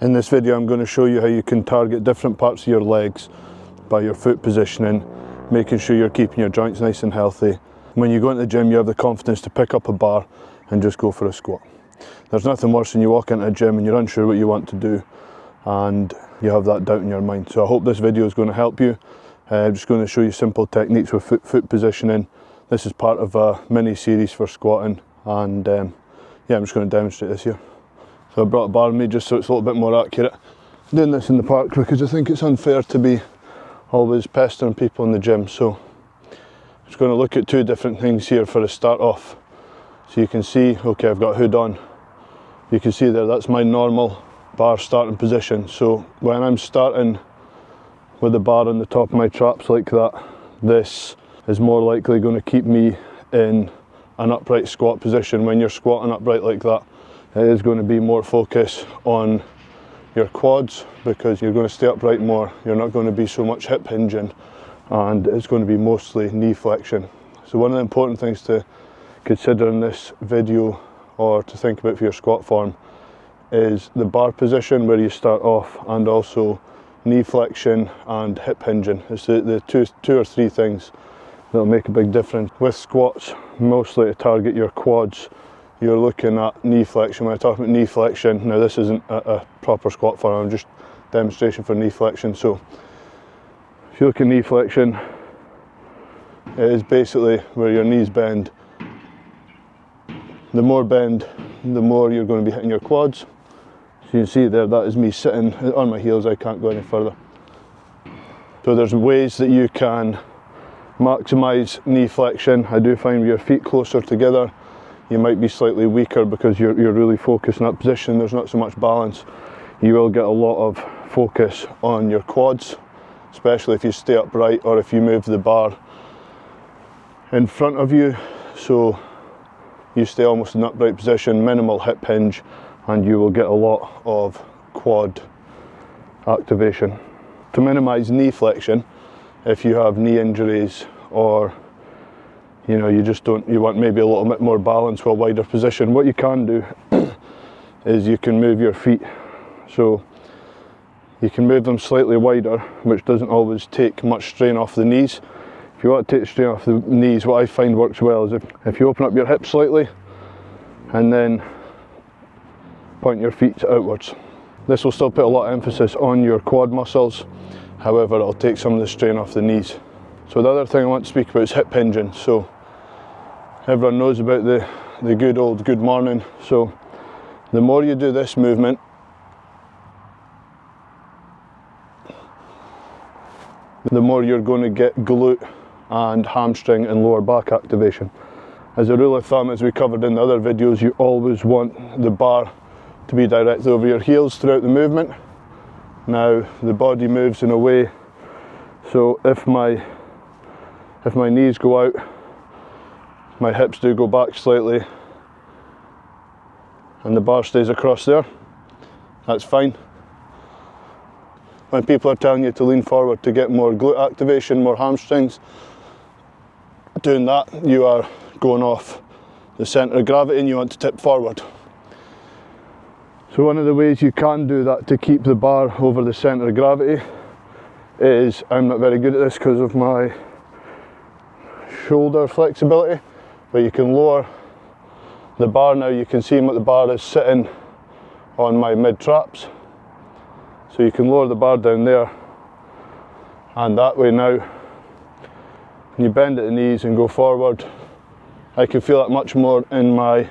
In this video I'm going to show you how you can target different parts of your legs by your foot positioning, making sure you're keeping your joints nice and healthy. When you go into the gym you have the confidence to pick up a bar and just go for a squat. There's nothing worse than you walk into a gym and you're unsure what you want to do and you have that doubt in your mind. So I hope this video is going to help you. I'm just going to show you simple techniques with foot positioning. This is part of a mini series for squatting and yeah, I'm just going to demonstrate this here. So I brought a bar with me just so it's a little bit more accurate. I'm doing this in the park because I think it's unfair to be always pestering people in the gym. So I'm just going to look at two different things here for a start off. So you can see, okay, I've got a hood on. You can see there, that's my normal bar starting position. So when I'm starting with the bar on the top of my traps like that, this is more likely going to keep me in an upright squat position. When you're squatting upright like that, it is going to be more focus on your quads because you're going to stay upright more. You're not going to be so much hip hinging and it's going to be mostly knee flexion. So one of the important things to consider in this video or to think about for your squat form is the bar position where you start off, and also knee flexion and hip hinging. It's the two or three things that'll make a big difference. With squats, mostly to target your quads, you're looking at knee flexion. When I talk about knee flexion, now this isn't a proper squat form, I'm just demonstration for knee flexion. So if you look at knee flexion, it is basically where your knees bend. The more bend, the more you're going to be hitting your quads. So you can see there, that is me sitting on my heels, I can't go any further. So there's ways that you can maximise knee flexion. I do find with your feet closer together, you might be slightly weaker because you're really focused in that position. There's not so much balance. You will get a lot of focus on your quads, especially if you stay upright or if you move the bar in front of you. So you stay almost in an upright position, minimal hip hinge, and you will get a lot of quad activation. To minimise knee flexion, if you have knee injuries or you know, you want maybe a little bit more balance with a wider position, what you can do is you can move your feet. So you can move them slightly wider, which doesn't always take much strain off the knees. If you want to take strain off the knees, what I find works well is if you open up your hips slightly and then point your feet outwards. This will still put a lot of emphasis on your quad muscles, however it'll take some of the strain off the knees. So the other thing I want to speak about is hip hinging. So everyone knows about the good old good morning. So the more you do this movement, the more you're going to get glute and hamstring and lower back activation. As a rule of thumb, as we covered in the other videos, you always want the bar to be directly over your heels throughout the movement. Now the body moves in a way, so if my knees go out, my hips do go back slightly and the bar stays across there, that's fine. When people are telling you to lean forward to get more glute activation, more hamstrings, doing that, you are going off the centre of gravity and you want to tip forward. So one of the ways you can do that to keep the bar over the centre of gravity is, I'm not very good at this because of my shoulder flexibility, but you can lower the bar. Now you can see that the bar is sitting on my mid traps, so you can lower the bar down there, and that way now when you bend at the knees and go forward, I can feel that much more in my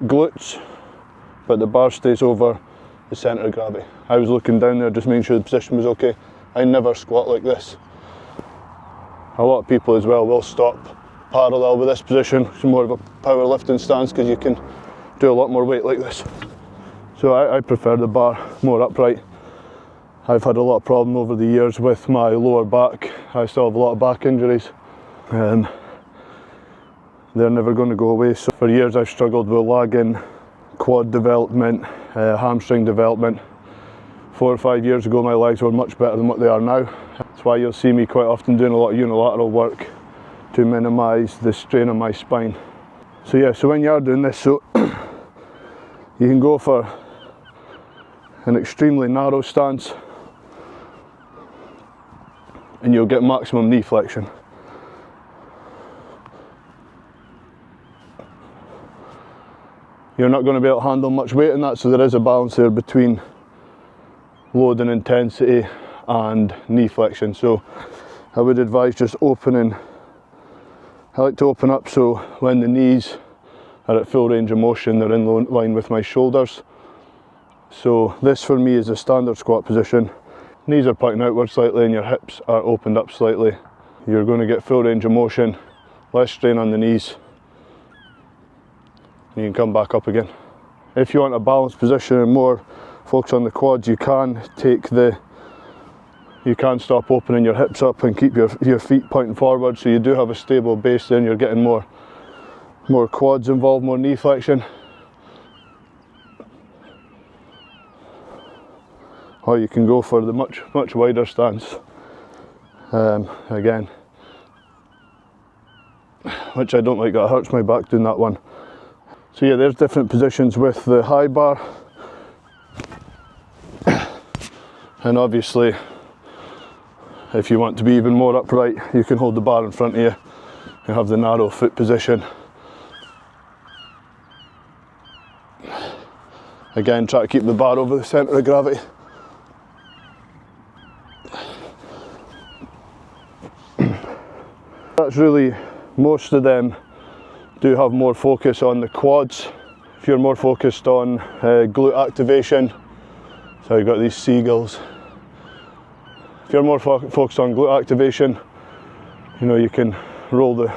glutes, but the bar stays over the centre of gravity. I was looking down there just making sure the position was okay. I never squat like this. A lot of people as well will stop parallel with this position. It's more of a powerlifting stance because you can do a lot more weight like this. So I prefer the bar more upright. I've had a lot of problem over the years with my lower back. I still have a lot of back injuries. They're never going to go away. So for years I've struggled with lagging quad development, hamstring development. 4 or 5 years ago my legs were much better than what they are now. That's why you'll see me quite often doing a lot of unilateral work to minimise the strain on my spine. So yeah, so when you are doing this, so you can go for an extremely narrow stance, and you'll get maximum knee flexion. You're not going to be able to handle much weight in that, so there is a balance there between load and intensity and knee flexion. So I would advise just opening. I like to open up so when the knees are at full range of motion, they're in line with my shoulders. So this for me is a standard squat position. Knees are pointing outward slightly and your hips are opened up slightly. You're going to get full range of motion, less strain on the knees. You can come back up again. If you want a balanced position and more focus on the quads, you can stop opening your hips up and keep your feet pointing forward, so you do have a stable base. Then you're getting more quads involved, more knee flexion. Or you can go for the much wider stance again, which I don't like. That hurts my back doing that one. So yeah, there's different positions with the high bar, and obviously if you want to be even more upright, you can hold the bar in front of you and have the narrow foot position. Again, try to keep the bar over the centre of gravity. That's really, most of them do have more focus on the quads. If you're more focused on glute activation, so you've got these seagulls. If you're more focused on glute activation, you know, you can roll the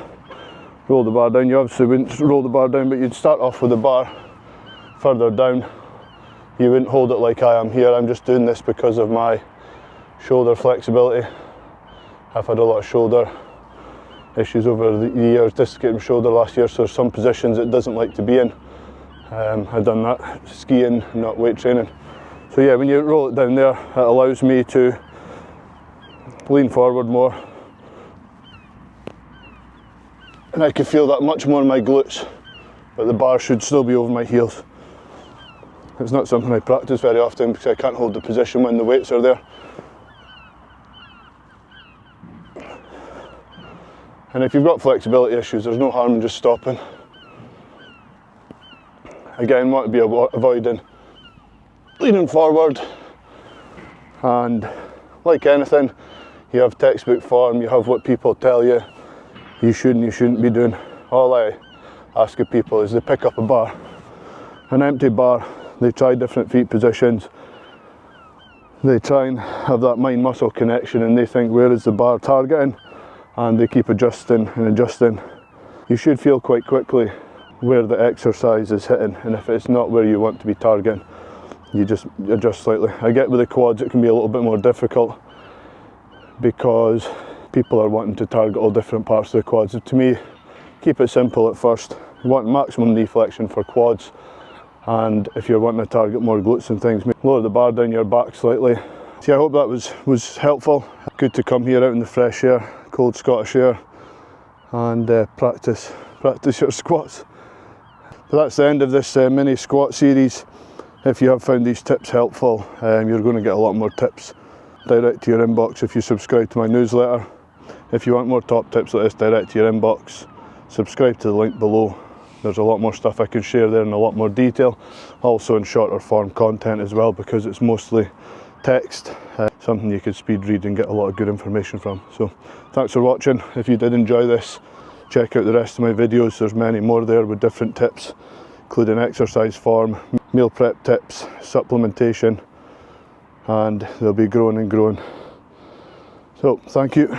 bar down. You obviously wouldn't roll the bar down, but you'd start off with the bar further down. You wouldn't hold it like I am here. I'm just doing this because of my shoulder flexibility. I've had a lot of shoulder issues over the years, dislocated my shoulder last year, so there's some positions it doesn't like to be in. I've done that skiing, not weight training. So yeah, when you roll it down there, it allows me to lean forward more, and I can feel that much more in my glutes, but the bar should still be over my heels. It's not something I practice very often because I can't hold the position when the weights are there. And if you've got flexibility issues, there's no harm in just stopping. Again, want to be avoiding leaning forward, and like anything, you have textbook form, you have what people tell you you should and you shouldn't be doing. All I ask of people is they pick up a bar, an empty bar, they try different feet positions, they try and have that mind-muscle connection, and they think, where is the bar targeting? And they keep adjusting and adjusting. You should feel quite quickly where the exercise is hitting, and if it's not where you want to be targeting, you just adjust slightly. I get with the quads it can be a little bit more difficult because people are wanting to target all different parts of the quads. To me, keep it simple at first. You want maximum knee flexion for quads, and if you're wanting to target more glutes and things, lower the bar down your back slightly. So yeah, I hope that was helpful. Good to come here out in the fresh air, cold Scottish air, and practice your squats. But that's the end of this mini squat series. If you have found these tips helpful, you're going to get a lot more tips direct to your inbox if you subscribe to my newsletter. If you want more top tips like this direct to your inbox, subscribe to the link below. There's a lot more stuff I can share there in a lot more detail, also in shorter form content as well, because it's mostly text, something you could speed read and get a lot of good information from. So thanks for watching. If you did enjoy this, check out the rest of my videos. There's many more there with different tips, including exercise form, meal prep tips, supplementation, and they'll be growing and growing. So thank you.